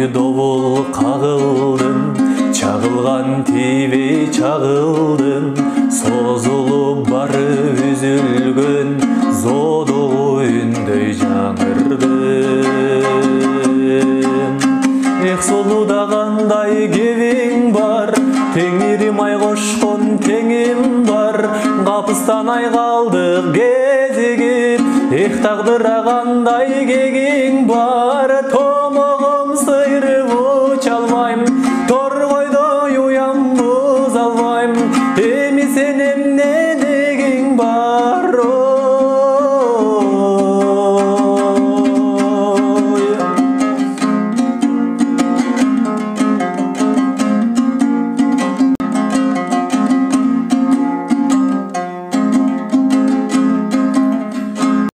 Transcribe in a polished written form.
добул кагылдым, чагылган тийбей чагылдым, созулуп барып үзүлгөн зодогу үндөй жаңырдым. Эх, сулуда кандай кебиң бар, теңирим ай кошкон теңим бар, капыстан ай калдык кезигип, эх, тагдырга кандай кегиң бар.